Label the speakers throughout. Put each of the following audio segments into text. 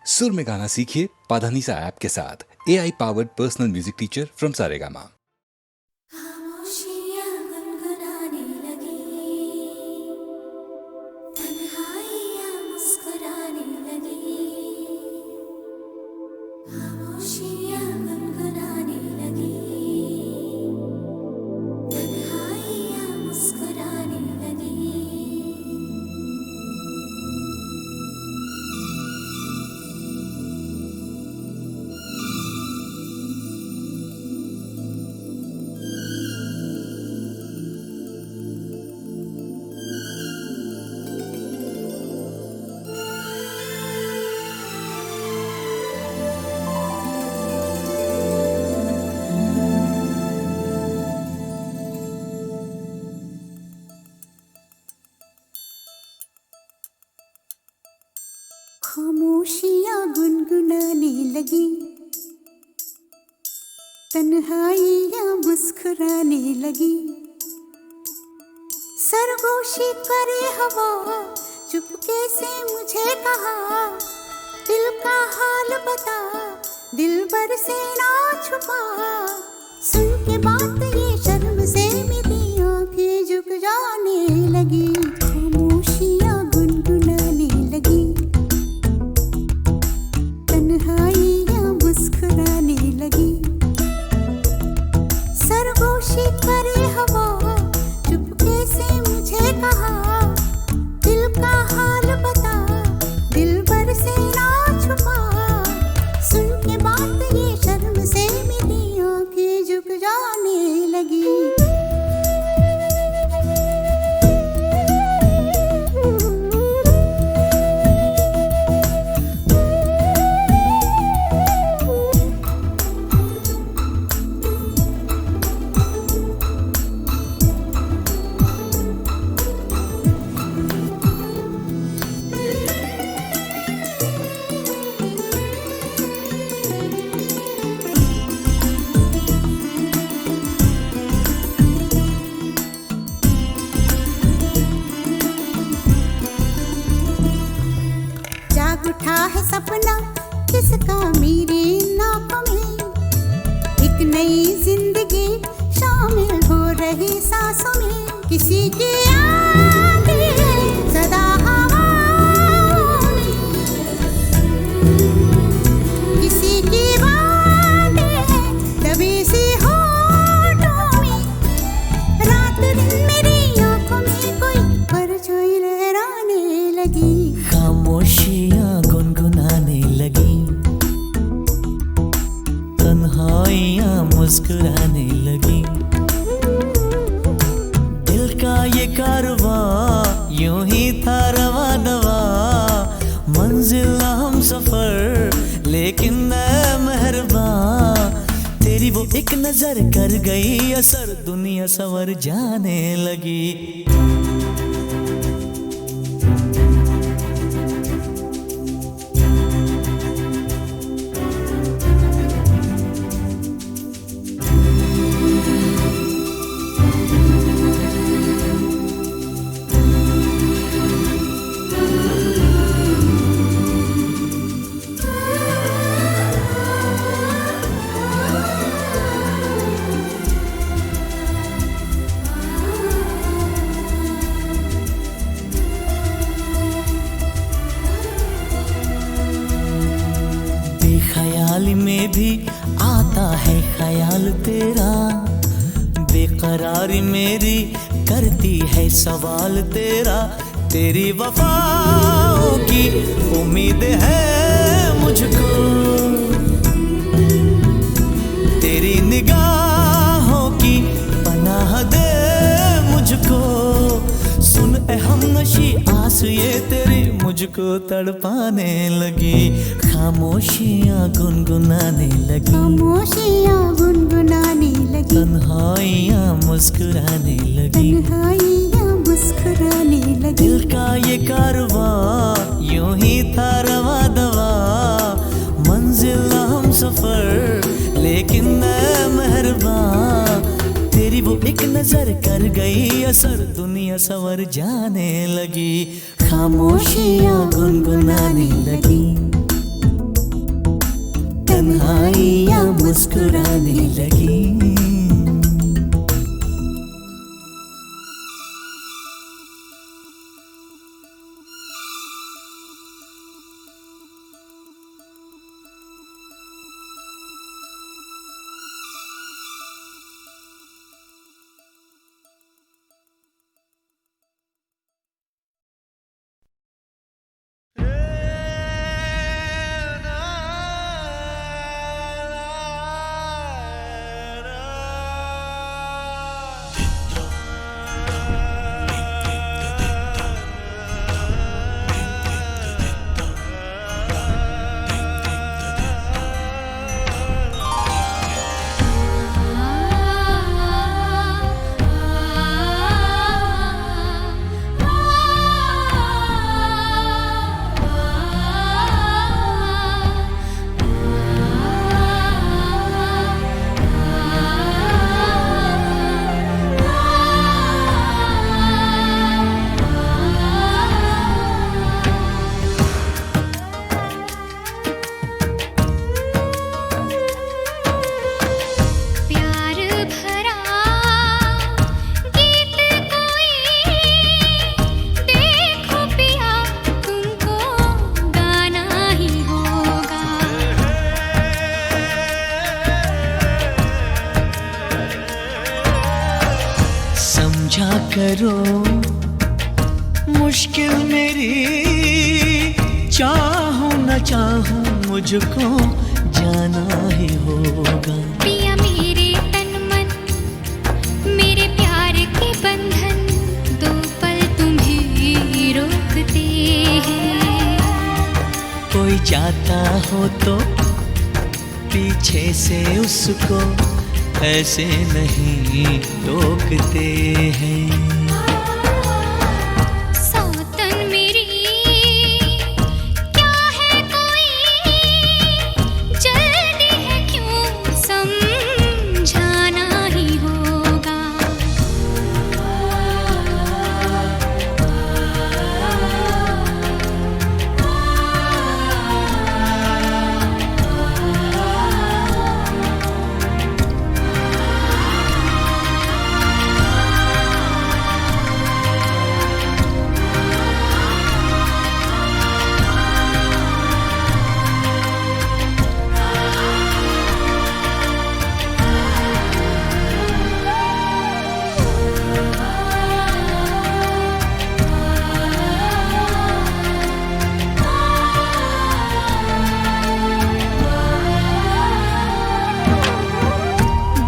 Speaker 1: सुर में गाना सीखिए पाधानीसा ऐप के साथ। AI powered personal music teacher from Saregama.
Speaker 2: खामोशियाँ गुनगुनाने लगी, तन्हाइयाँ मुस्कुराने लगी। खामोशियाँ गुनगुनाने लगी, तन्हाइयाँ मुस्कुराने लगी। खामोशियाँ गुनगुनाने लगी, तन्हाइयाँ मुस्कुराने लगी। सरगोशी करे हवा, चुपके से मुझे कहा, दिल का हाल बता, दिलबर से ना छुपा। सुन के बात ये शर्म से मेरी आंखें झुक जाने लगी। खामोशियाँ गुनगुनाने लगी, तन्हाइयाँ मुस्कुराने लगी। सरगोशी करे हवा, चुपके से मुझे कहा, दिल का हाल बता, दिलबर से ना छुपा। सुन के बात ये शर्म से मेरी आंखें झुक जाने लगी। जाग उठा है सपना किसका मेरी नाकों में, एक नई जिंदगी शामिल हो रही सांसों में। किसी की आगे सदा हवाओं में, किसी की बातें दबी सी होठों में। रात दिन मेरी आंखों में कोई परछाई लहराने लगी।
Speaker 3: खामोशियाँ गुनगुनाने लगी, तन्हाइयाँ मुस्कुराने लगी। दिल का ये कारवां यूं ही था रवा दवा, मंजिल हम सफर लेकिन मैं मेहरबान। तेरी वो एक नजर कर गई असर, दुनिया संवर जाने लगी। ख्याल में भी आता है ख्याल तेरा, बेकरारी मेरी करती है सवाल तेरा। तेरी वफाओं की उम्मीद है मुझको, तेरी निगाहों की पनाह दे मुझको। सुन ए हमनशी आस ये तेरी मुझको तड़पाने लगी। खामोशियाँ गुनगुनाने लगी,
Speaker 2: खामोशियाँ गुनगुनाने लगी,
Speaker 3: तन्हाइयाँ मुस्कुराने लगी।
Speaker 2: तन्हाइयाँ मुस्कुराने लगी।
Speaker 3: दिल का ये कारवां यूं ही था रवा दवा, मंजिल हम सफर लेकिन मैं मेहरबान। तेरी वो एक नजर कर गई असर, दुनिया संवर जाने लगी। खामोशियाँ गुनगुनाने लगी, आई या मुस्कुराने लगी। करो मुश्किल मेरी, चाहूं न चाहूं मुझको जाना ही होगा।
Speaker 4: पिया मेरे तन मन, मेरे प्यार के बंधन, दो पल तुम्हें रोकते हैं।
Speaker 3: कोई जाता हो तो पीछे से उसको ऐसे नहीं रोकते हैं।
Speaker 4: सौतन मेरी क्या है कोई, जल्दी है क्यों समझाना ही होगा।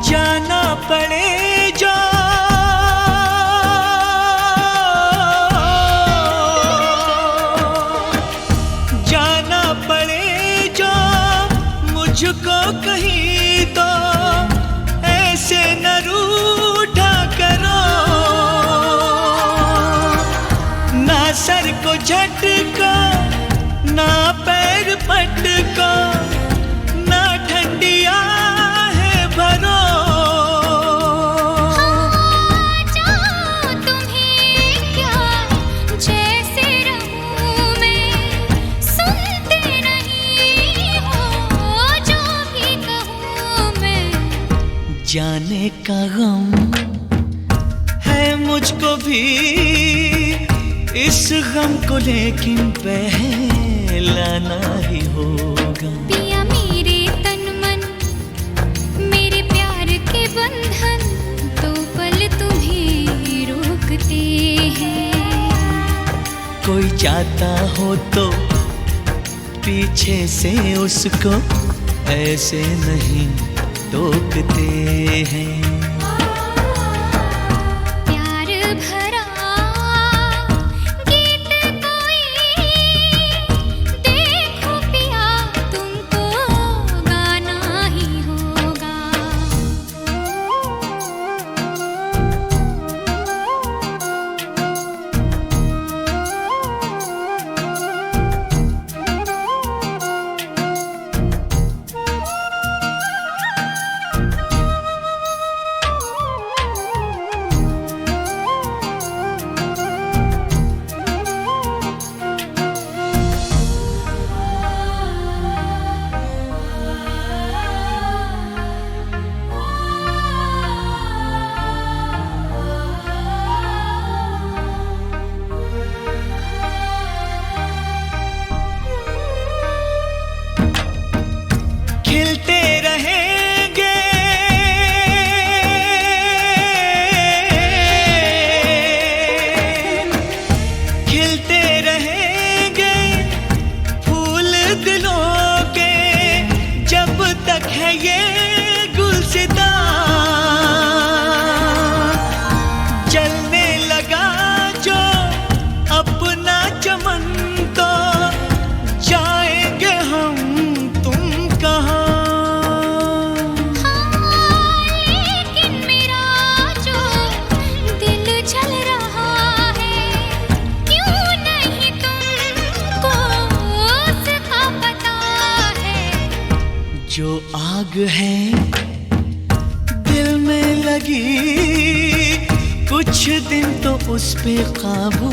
Speaker 3: जाना पड़े जो जाना पड़े जो मुझको कहीं, तो ऐसे न रूठा करो। ना सर को झटको, ना पैर पटको, ना ठंडिया भरो।
Speaker 4: जाओ तुम्हें क्या, जैसे रहूं मैं, सुनते नहीं हो जो भी कहूं मैं।
Speaker 3: जाने का गम है मुझको भी, इस गम को लेकिन पहलाना ही होगा।
Speaker 4: पिया मेरे तन मन, मेरे प्यार के बंधन, दो पल तुम्हें रोकते हैं।
Speaker 3: कोई जाता हो तो पीछे से उसको ऐसे नहीं टोकते हैं।
Speaker 4: प्यार भरा गीत कोई, देखो पिया तुमको गाना ही होगा।
Speaker 3: खिलते रहेंगे खिलते रहेंगे फूल दिलों के जब तक है ये गुलसिता जलने लगा जो अपना चमन तो जाएंगे हम तुम कहाँ।
Speaker 4: लेकिन मेरा जो दिल जल रहा है क्यों नहीं तुमको उसका पता है।
Speaker 3: जो आग है दिल में लगी कुछ दिन तो उस पे काबू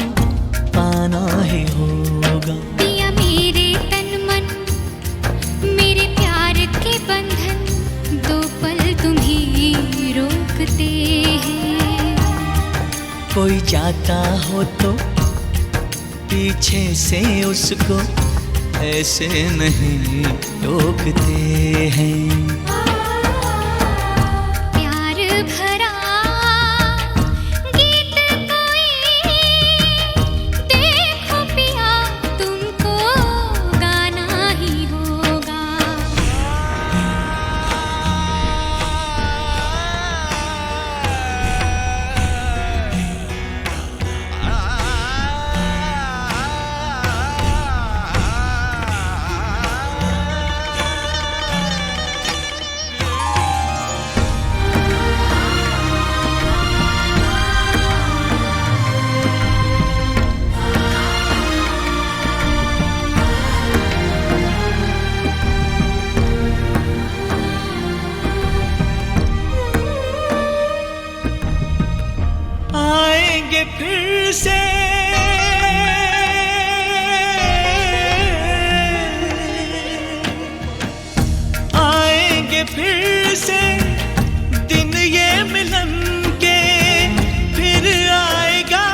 Speaker 3: पाना ही होगा।
Speaker 4: पिया मेरे तन मन मेरे प्यार के बंधन दो पल तुम्हीं रोकते हैं।
Speaker 3: कोई जाता हो तो पीछे से उसको ऐसे नहीं टोकते हैं।
Speaker 4: प्यार भरा गीत कोई देखो पिया तुमको गाना ही होगा।
Speaker 3: आएंगे फिर से आएंगे फिर से दिन ये मिलन के फिर आएगा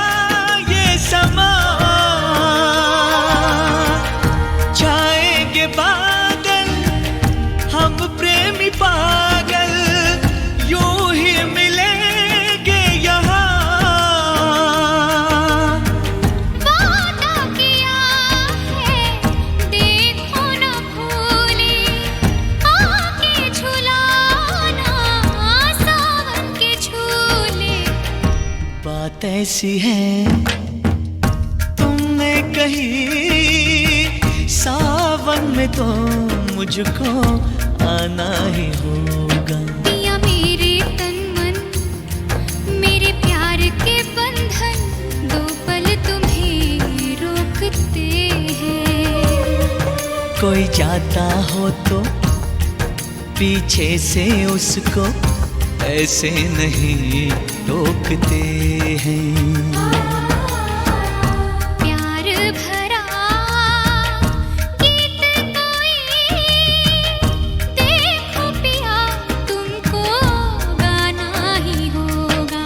Speaker 3: ये समा छाएंगे बादल हम प्रेमी पागल यूं ही मिलेंगे यहाँ।
Speaker 4: वादा किया है देखो न भूले आके झुलाना सावन के झूले।
Speaker 3: बात ऐसी है तुमने कही सावन में तो मुझको आना ही होगा।
Speaker 4: पिया मेरे तन मन मेरे प्यार के बंधन दो पल तुम्हीं रोकते हैं।
Speaker 3: कोई जाता हो तो पीछे से उसको ऐसे नहीं टोकते हैं।
Speaker 4: प्यार भरा गीत कोई देखो पिया तुमको गाना ही होगा।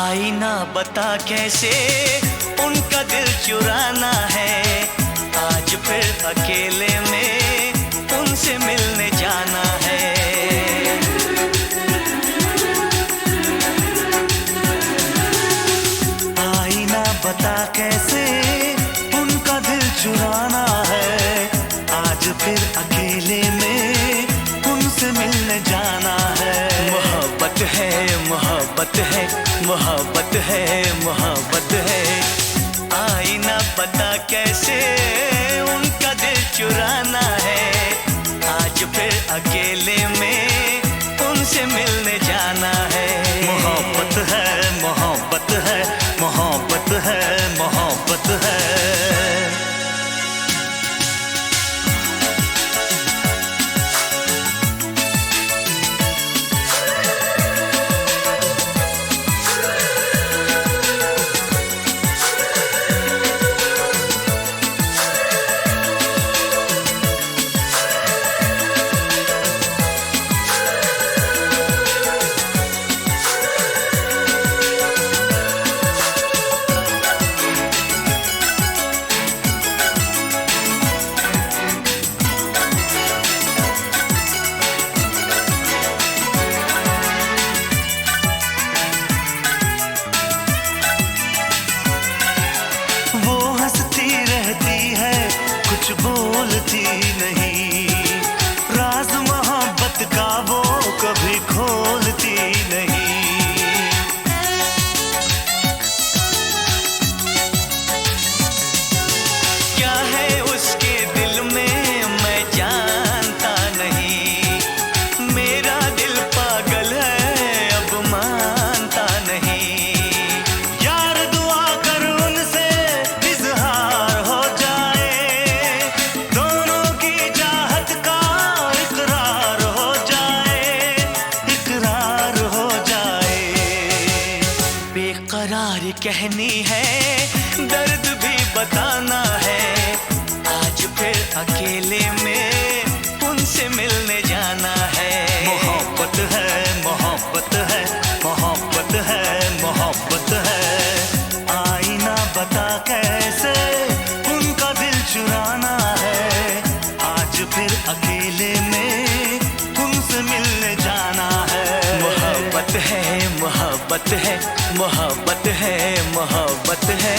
Speaker 3: आईना बता कैसे उनका दिल चुराना है, आज फिर अकेले में उनसे मिलने जाना है। आईना बता कैसे उनका दिल चुराना है, आज फिर अकेले में उनसे मिलने जाना है। मोहब्बत है मोहब्बत है मोहब्बत है मोहब्बत है, आईना पता कैसे उनका दिल चुराना है, आज फिर अकेले में उनसे मिलने जाना है। मोहब्बत है मोहब्बत है मोहब्बत है मोहब्बत है। बोलती नहीं, राज मोहब्बत का वो कभी खोलती नहीं। क्या है उसके दिल में मैं जानता नहीं, मेरा दिल पागल है अब मानता नहीं। यार दुआ कर उनसे इज़हार हो जाए, दोनों की चाहत का इकरार हो जाए, इकरार हो जाए। बेकरार कहनी है, दर्द भी बताना है, आज फिर अकेले में उनसे मिलने जाना है। मोहब्बत है मोहब्बत है मोहब्बत है मोहब्बत है, आईना बता कैसे उनका दिल चुराना है, आज फिर अकेले में उनसे मिलने जाना है। मोहब्बत है मोहब्बत है मोहब्बत है मोहब्बत है।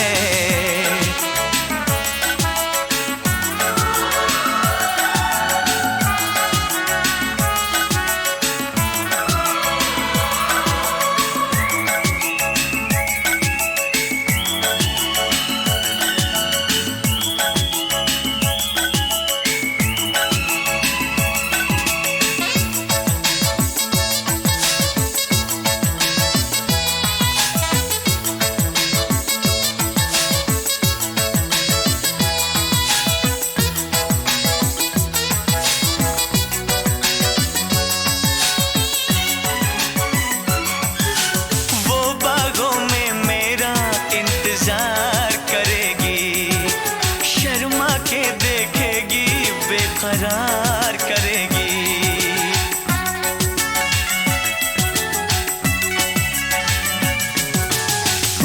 Speaker 3: बेकरार करेगी,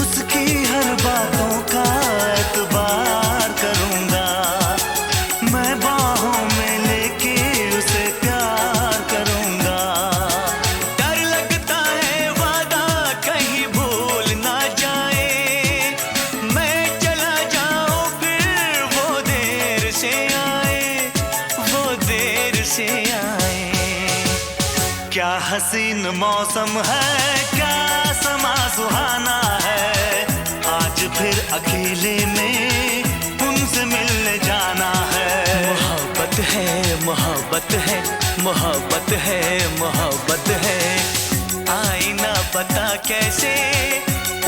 Speaker 3: उसकी हर बातों का एतबार करूंगा, मैं बाहों में लेके उसे प्यार करूंगा। डर लगता है वादा कहीं भूल ना जाए, मैं चला जाऊं फिर वो देर से से आए। क्या हसीन मौसम है, क्या समा सुहाना है, आज फिर अकेले में उनसे मिलने जाना है। मोहब्बत है मोहब्बत है मोहब्बत है मोहब्बत है, आईना पता कैसे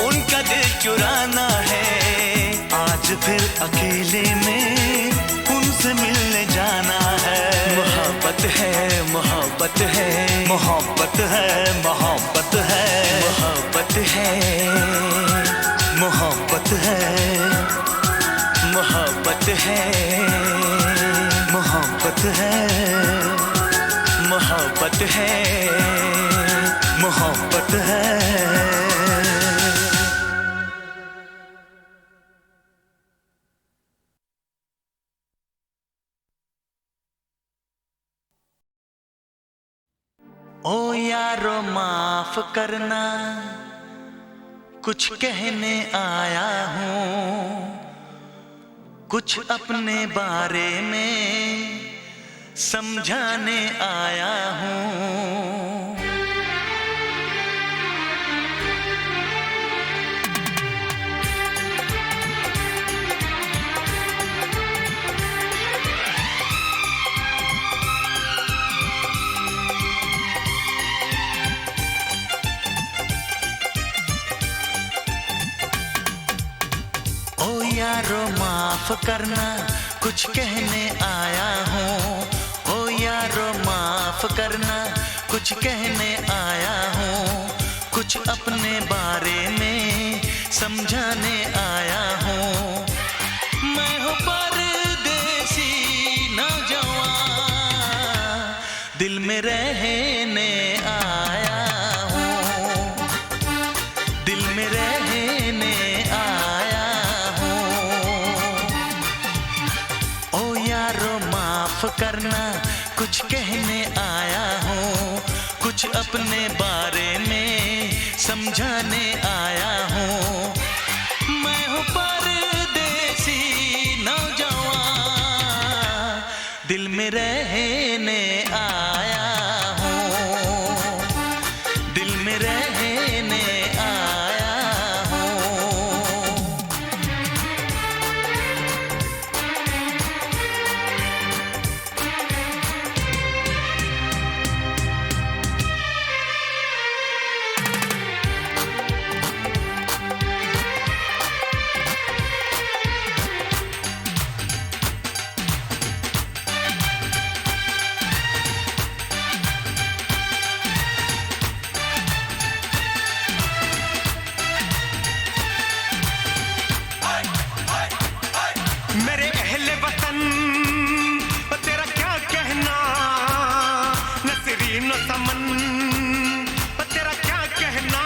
Speaker 3: उनका दिल चुराना है, आज फिर अकेले में उनसे मिलने जाना है। मोहब्बत है मोहब्बत है मोहब्बत है मोहब्बत है मोहब्बत है मोहब्बत है मोहब्बत है मोहब्बत है मोहब्बत है मोहब्बत है। ओ यारो माफ करना, कुछ कहने आया हूँ, कुछ अपने बारे में समझाने आया हूँ। ओ यारो माफ करना, कुछ कहने आया हूँ। ओ यारो माफ करना, कुछ कहने आया हूँ, कुछ अपने बारे में समझाने आया हूँ। मैं हूँ परदेसी नौजवान, दिल में रहने आया हूँ, दिल में रहने आया हूँ। ओ यारो माफ करना, कुछ कहने आया हूँ, कुछ अपने बारे में समझाने आया हूँ। मैं हूँ परदेसी नौजवान, दिल में रहने आया हूँ, दिल में रहने आया हूँ।
Speaker 5: मेरे अहले वतन, तेरा क्या कहना, नसरीन समन, तेरा क्या कहना,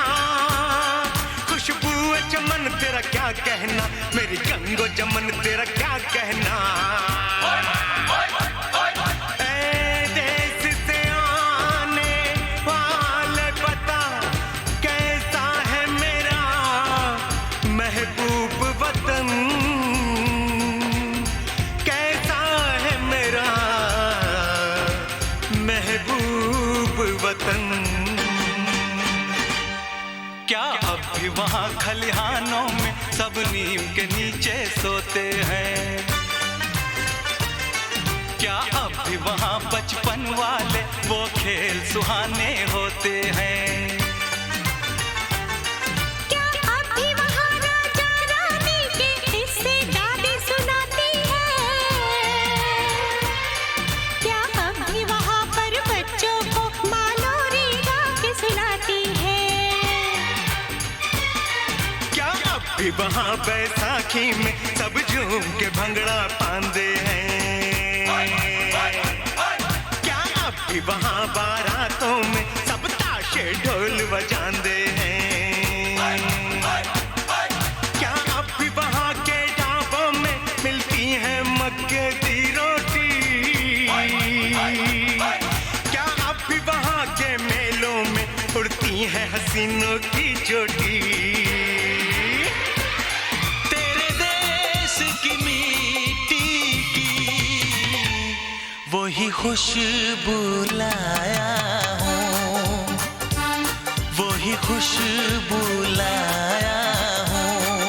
Speaker 5: खुशबू चमन, तेरा क्या कहना, मेरी गंगो जमन, तेरा क्या कहना। ए देश से आने वाले बता, कैसा है मेरा महबूब वतन, महबूब वतन। क्या अब भी वहाँ खलिहानों में सब नीम के नीचे सोते हैं? क्या अब भी वहाँ बचपन वाले वो खेल सुहाने होते हैं?
Speaker 2: क्या अब भी वहाँ राजा रानी के किस्से दादी सुनाती है? क्या अब भी वहाँ पर बच्चों को मालोरी गा के सुनाती है?
Speaker 5: क्या अब भी वहाँ बैसाखी में सब झूम के भंगड़ा पांदे हैं? क्या अब भी वहाँ बारातों में सब ताशे ढोल बजांदे हैं? क्या अब भी वहाँ के ढाबों में मिलती है मक्के की रोटी? क्या अब भी वहाँ के मेलों में उड़ती है हसीनों की चोटी?
Speaker 3: तेरे देश की मिट्टी की वही खुशबू लाया हूँ, वही खुशबू लाया हूँ।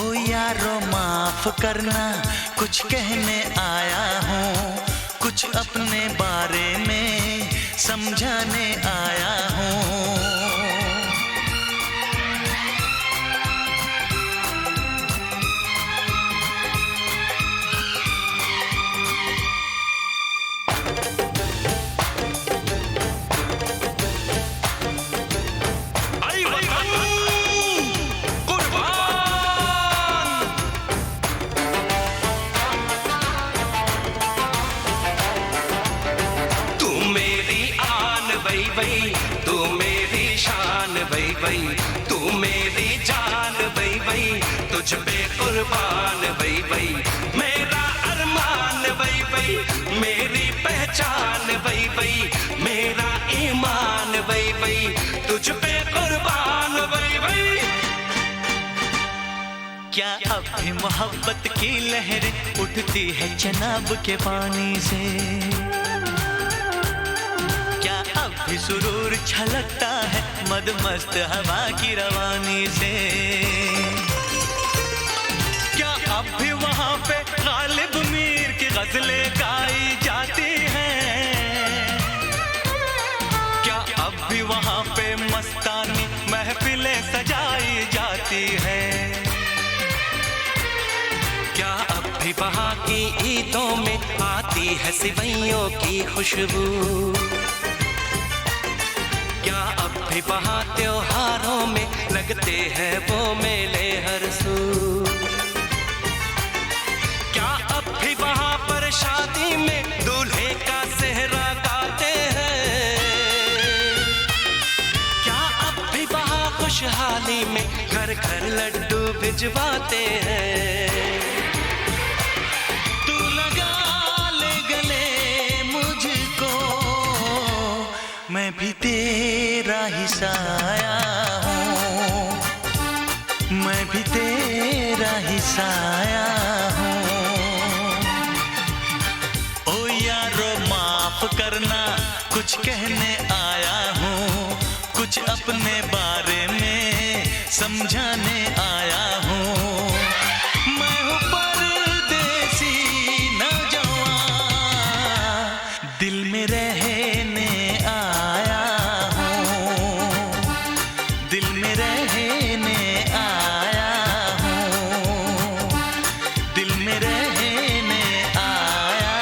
Speaker 3: ओ यारो माफ करना, कुछ कहने आया हूँ, कुछ अपने बारे में समझाने आया हूँ।
Speaker 5: वही तू मेरी शान वही वही तू मेरी जान वही वही तुझ पे कुर्बान वही वही मेरा अरमान वही वही मेरी पहचान वही वही
Speaker 3: भी मोहब्बत की लहरें उठती है चनाब के पानी से। क्या अब भी सुरूर छलकता है मदमस्त हवा की रवानी से। क्या अब भी वहाँ पे गालिब मीर की गजलें गाई जाती हैं। क्या अब भी वहाँ पे मस्तानी महफिलें सजाई जाती हैं। क्या अब भी वहाँ की ईदों में आती है सिवैयों की खुशबू। क्या अब भी वहाँ त्योहारों में लगते हैं वो मेले हर सू। क्या अब भी वहाँ पर शादी में दूल्हे का सेहरा गाते हैं। क्या अब भी वहाँ खुशहाली में घर घर लड्डू भिजवाते हैं। तू लगा ले गले मुझको, मैं भी तेरा ही साया हूँ। मैं भी तेरा ही साया हूँ। ओ यारो माफ करना कुछ कहने आया हूँ, कुछ अपने बारे में समझाने आया हूँ। मैं हूँ परदेसी नौजवान, दिल में रहने आया हूँ। दिल में रहने आया हूँ। दिल में रहने आया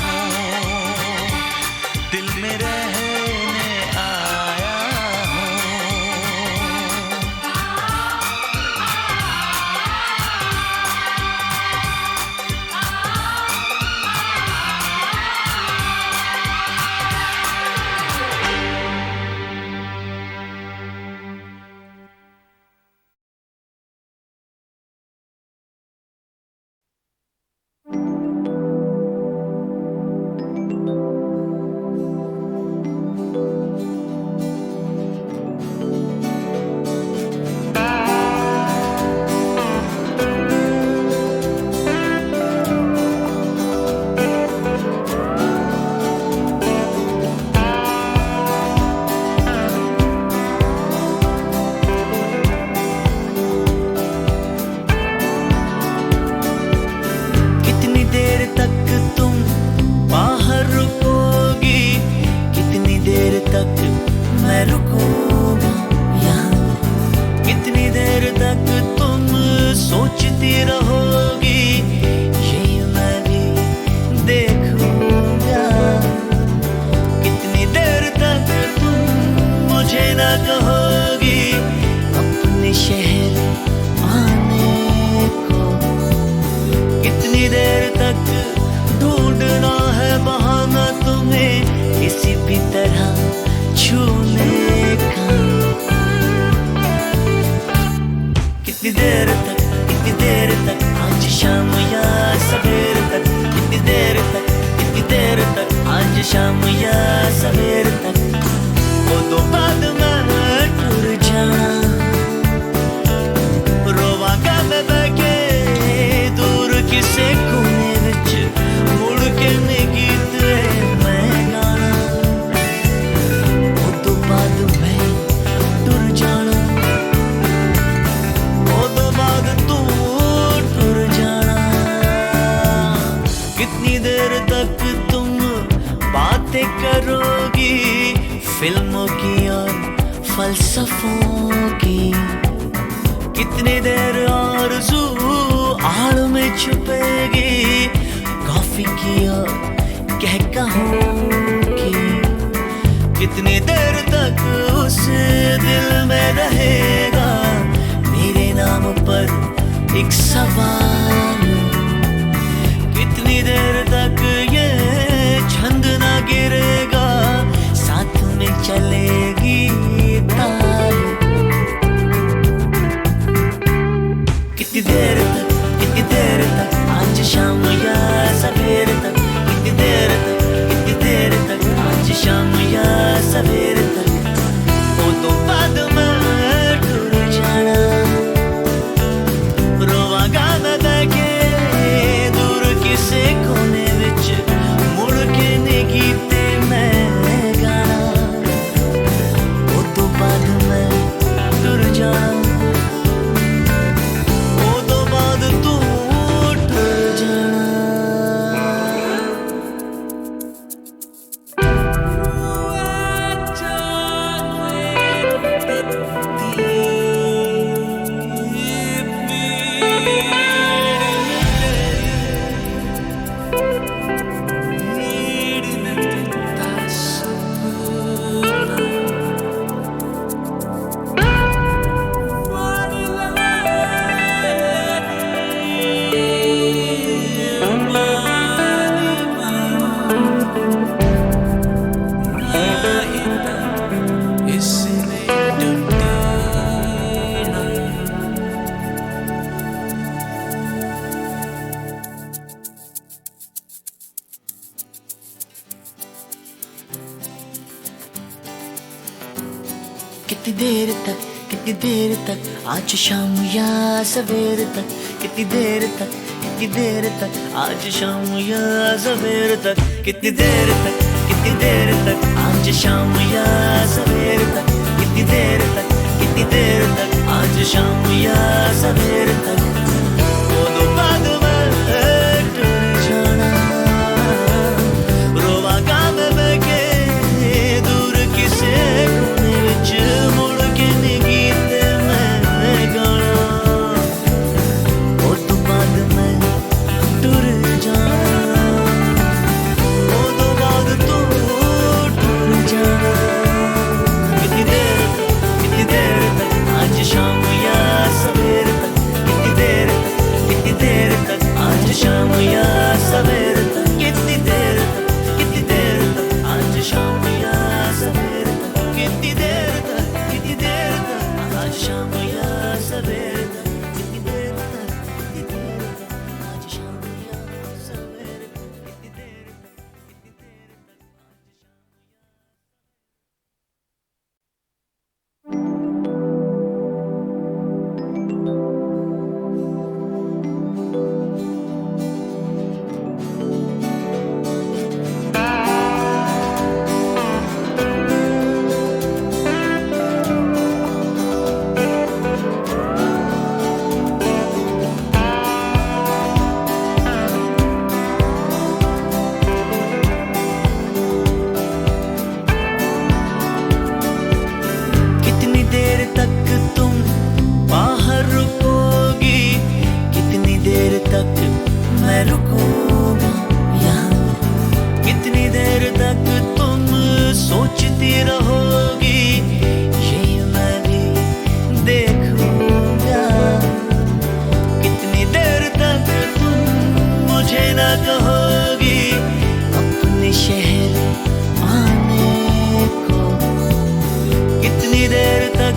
Speaker 3: हूँ। दिल में रहने आया हूँ। कितनी देर तक तुम बाहर रुकोगी, कितनी देर तक मैं रुकूंगा यहाँ। कितनी देर तक तुम सोचती रहोगी, ये मैं भी देखूंगा। कितनी देर तक तुम मुझे ना कहोगी अपने शहर आने को। कितनी देर तक ढूंढना है बहाना तुम्हें किसी भी तरह छूने का। कितनी देर तक आज शाम या सवेर तक। कितनी देर तक आज शाम या सवेर तक। वो तो बाद में टूर जाना, रोवांगा मैं बैठे दूर किसे कोने विच, मुड़ के ने गीत मैं गाना। वो तो बाद मैं टुर जाना, वो तो बाद तू टुर जाना। कितनी देर तक तुम बातें करोगी फिल्मों की और फलसफों की। कितनी देर आरज़ू आड़ में छुपेगी कॉफी की और कहकहों की। कितनी देर तक उस दिल में रहेगा मेरे नाम पर एक सवाल। कितनी देर तक ये छंद ना गिरेगा, साथ में चलेगी ताल। कितनी देर तक आज शाम या सवेर तक। कितनी देर तक आज शाम या सवेर तक। वो तो बाद में टूर जाना, रोवांगा मैं कितनी देर तक आज शाम या सवेर तक, कितनी देर तक आज शाम या सवेर तक, कितनी देर तक आज शाम या सवेर तक, कितनी देर तक आज शाम या सवेर तक। वो दो बाद में टूट जाना, रोवा काम में के दूर किसे कोने विच मुड़ के गीत मैं गाना। वो दो बाद में टूट जाना, वो दो बाद तो टूट जाना। कितनी देर तक आज शाम या सवेर तक, कितनी देर तक आज शाम या सवेर तक, कितनी देर तक आज शाम या सवेर तक, कितनी देर तक आज शाम या सवेर तक, कितनी देर तक आज शाम या सवेर तक, कितनी देर तक कितनी देर तक तुम बाहर रुकोगी, कितनी देर तक मैं रुकूंगा यहाँ, कितनी देर तक तुम सोचती रहोगी ये मैं भी देखूंगा। कितनी देर तक तुम मुझे ना कहोगी अपने शहर आने को, कितनी देर तक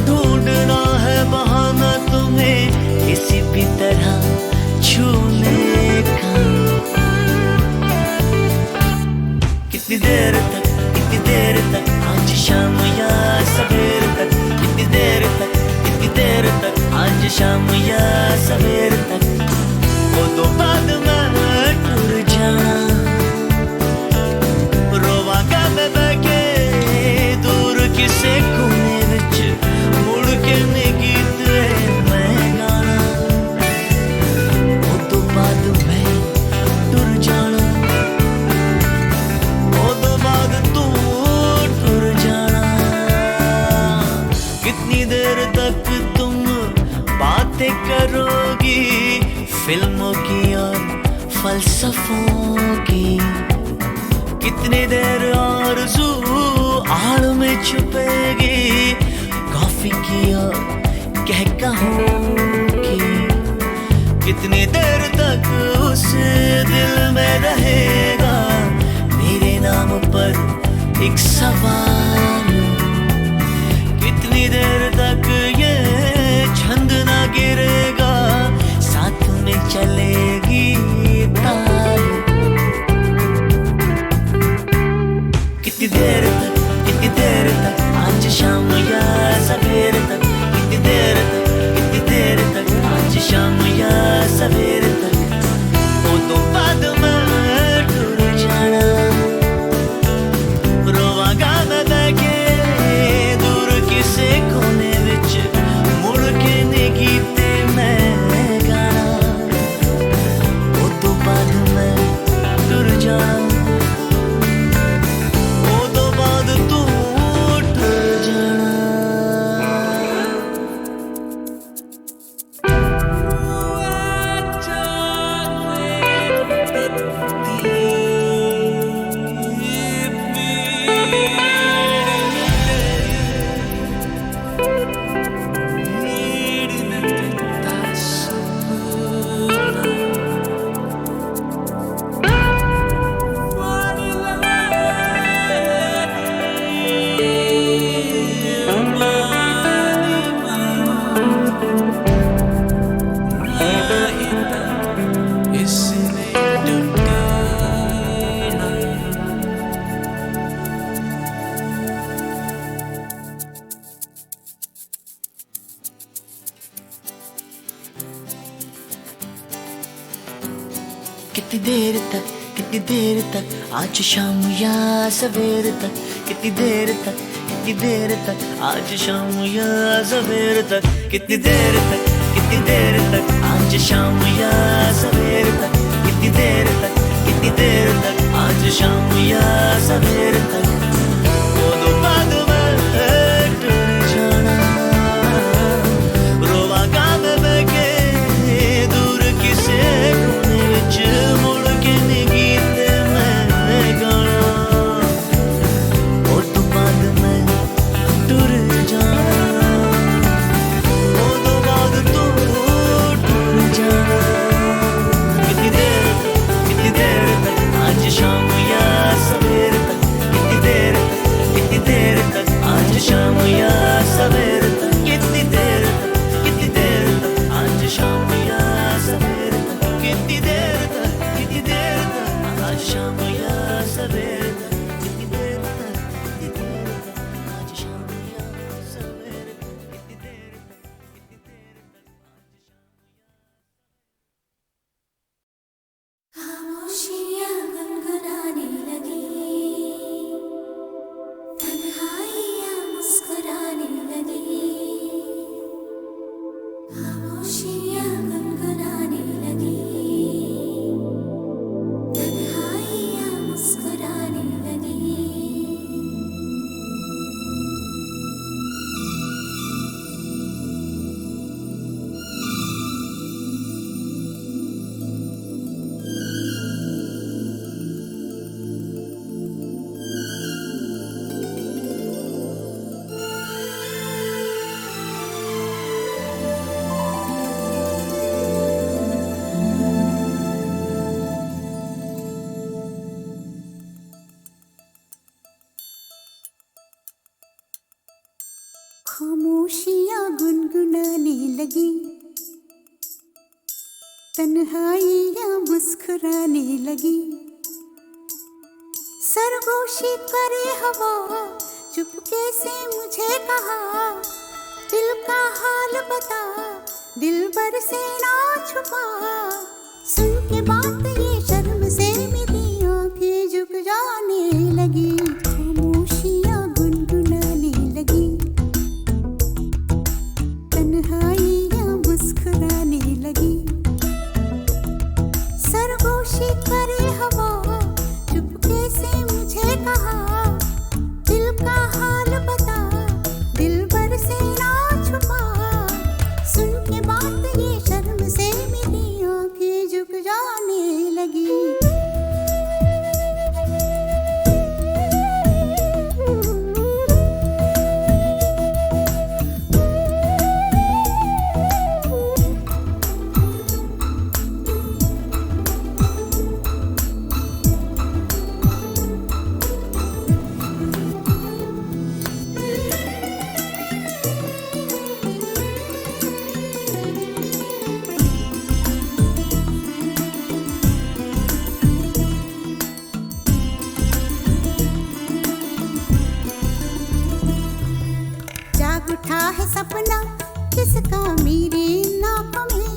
Speaker 3: ढूंढना है बहाना तुम्हें किसी भी तरह छूने का। कितनी देर तक आज शाम या सवेर तक, कितनी देर तक आज शाम या सवेर तक। वो दो बाद में टूट जाना, रोवांगा मैं बैठे दूर किसे कोने विच मुड़ के गीत मैं गाना। वो दो बाद में टूट जाना, वो दो बाद तू टूट जाना। कितनी देर तक तुम बातें करोगी फिल्मों की और फलसफों की, कितनी देर आरज़ू आड़ में छुपेगी कॉफी की और कहकहों की। कितनी देर तक उस दिल में रहेगा मेरे नाम पर एक सवाल, कितनी देर तक ये छंद ना गिरेगा साथ में चलेगी ताल। कितनी देर तक आज शाम या सवेर तक, कितनी देर तक आज शाम या सवेर तक। वो दो बाद में टूट जाना, रोवांगा मैं बैठे दूर किसे कोने विच मुड़ के गीत मैं गाना। वो दो बाद में टूट जाना, कितनी देर तक आज शाम या सवेर तक, कितनी देर तक आज शाम या सवेर तक, कितनी देर तक आज शाम या सवेर तक, कितनी देर तक आज शाम या सवेर तक। वो दो बाद में टूट जाना रोवा गाम में के दूर किसे कोने विच मुड़ के नी गीत मैं गाना। वो दो बाद में टूट जाना, वो दो बाद तू टूट जाना। कितनी देर तक आज शाम या सवेर तक, कितनी देर तक आज शाम या सवेर तक, कितनी देर तक आज शाम या सवेर तक, कितनी देर तक आज शाम या सवेर तक, कितनी देर तक आज शाम या सवेर तक, कितनी देर तक
Speaker 2: खामोशियाँ गुनगुनाने लगी, तन्हाइयाँ मुस्कुराने लगी। खामोशियाँ गुनगुनाने लगी, तन्हाइयाँ मुस्कुराने लगी। खामोशियाँ गुनगुनाने लगी, तन्हाइयाँ मुस्कुराने लगी। सरगोशी करे हवा, चुपके से मुझे कहा, दिल का हाल बता, दिलबर से ना छुपा। सुन के बात ये शर्म से मेरी आंखें झुक जाने लगी। खामोशियाँ गुनगुनाने लगी, तन्हाइयाँ मुस्कुराने लगी। सरगोशी करे हवा, चुपके से मुझे कहा, दिल का हाल बता, दिलबर से ना छुपा। सुन के बात ये शर्म से मेरी आंखें झुक जाने लगी। जाग उठा है सपना किसका मेरी नाकों में,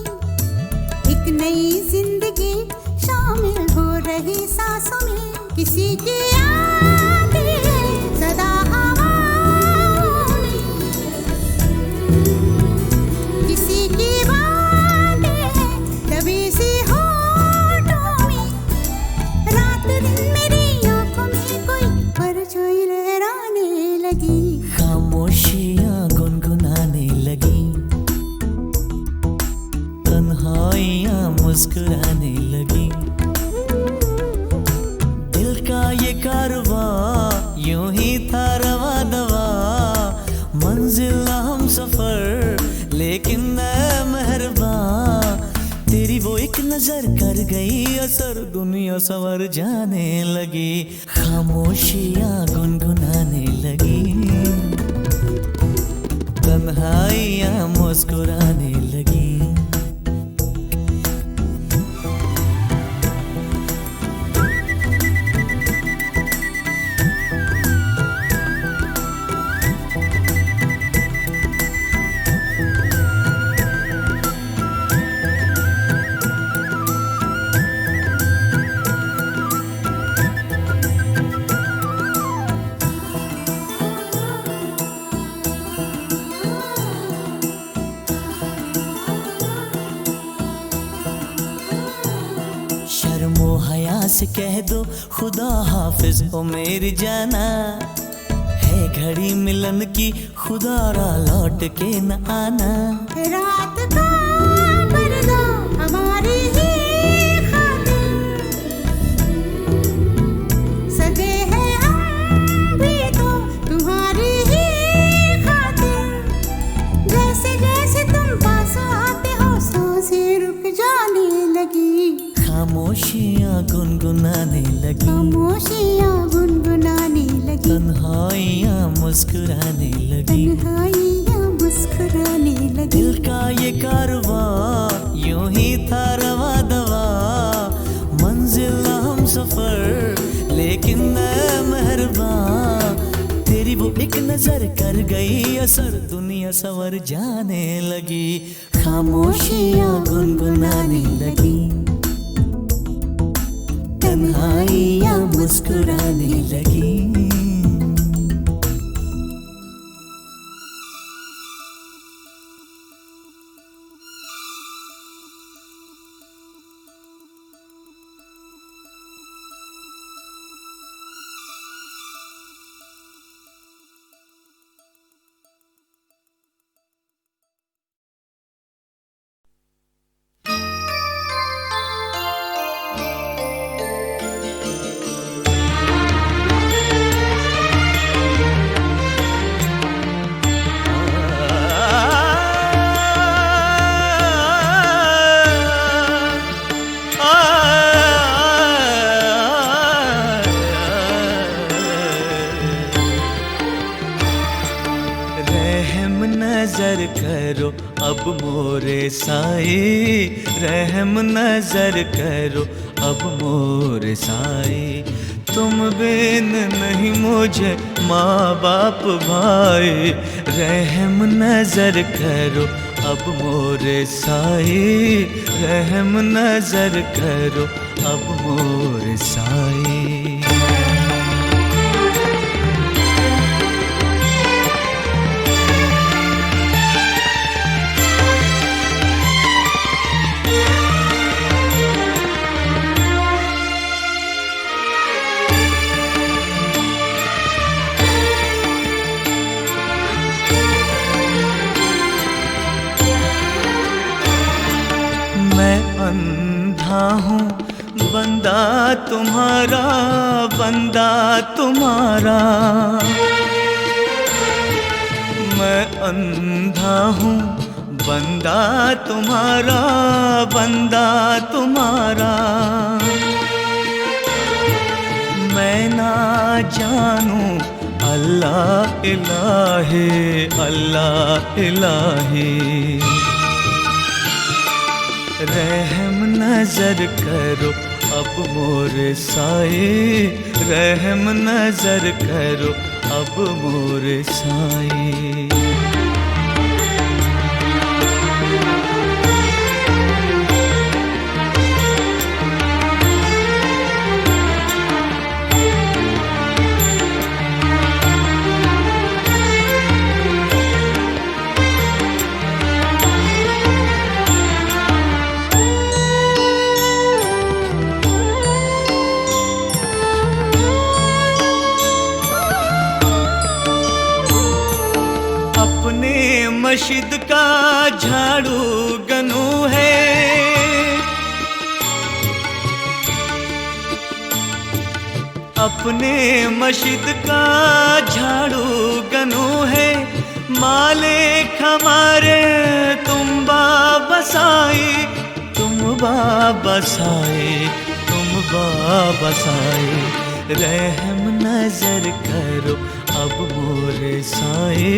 Speaker 2: एक नई जिंदगी शामिल हो रही सांसों में। किसी की यादें सदा हवाओं में, किसी की बातें दबी सी होठों में। रात दिन मेरी आंखों में कोई परछाई लहराने लगी।
Speaker 3: खामोशियाँ गुनगुनाने लगी, तन्हाइयाँ मुस्कुराने लगी। दिल का ये कारवां यूं ही था रवा दवा, मंजिल हम सफर लेकिन मैं मेहरबान। तेरी वो एक नजर कर गई असर, दुनिया संवर जाने लगी। खामोशियाँ गुनगुनाने लगी, तन्हाइयाँ मुस्कुराने लगी। से कह दो खुदा हाफिज ओ मेरी जाना, है घड़ी मिलन की खुदारा लौट के न आना।
Speaker 2: रात का पर्दा हमारी ही खातिर, सजे हैं हम भी तो तुम्हारी ही खातिर। जैसे जैसे तुम पास आते हो सांसें रुक जाने लगी,
Speaker 3: खामोशियाँ गुनगुनाने लगी,
Speaker 2: खामोशियाँ गुनगुनाने लगी,
Speaker 3: तन्हाइयाँ मुस्कुराने लगी।
Speaker 2: तन्हाइयाँ मुस्कुराने लगी।
Speaker 3: दिल का ये कारवां यूं ही था रवा दवा, मंजिल हम सफर लेकिन मैं मेहरबान। तेरी वो एक नजर कर गई असर, दुनिया सवर जाने लगी, खामोशियाँ गुनगुनाने लगी, तन्हाइयाँ मुस्कुराने लगी। नजर करो अब मोरे साए, रहम नजर करो अब मोरे साए। तुम बिन नहीं मुझे माँ बाप भाई, रहम नजर करो अब मोरे साए, रहम नजर करो अब मोरे साए। अंधा हूँ बंदा तुम्हारा, बंदा तुम्हारा। मैं अंधा हूँ बंदा तुम्हारा, बंदा तुम्हारा। मैं ना जानूं अल्लाह इलाहे, अल्लाह इलाहे। रहम नजर करो अब मोरे साए, रहम नजर करो अब मोरे साए। मस्जिद का झाड़ू गनू है, अपने मस्जिद का झाड़ू गनू है। मालिक हमारे तुम बाबसाए, तुम बाबसाए, तुम बाबसाए। रहम नजर करो अब मोरे साए,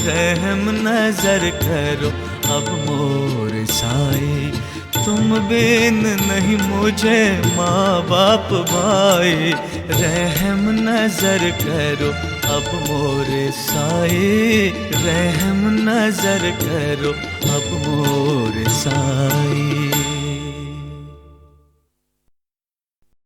Speaker 3: रहम नजर करो अब मोरे साए। तुम बिन नहीं मुझे माँ बाप भाई, रहम नजर करो अब मोरे साए, रहम नजर करो अब मोरे साए।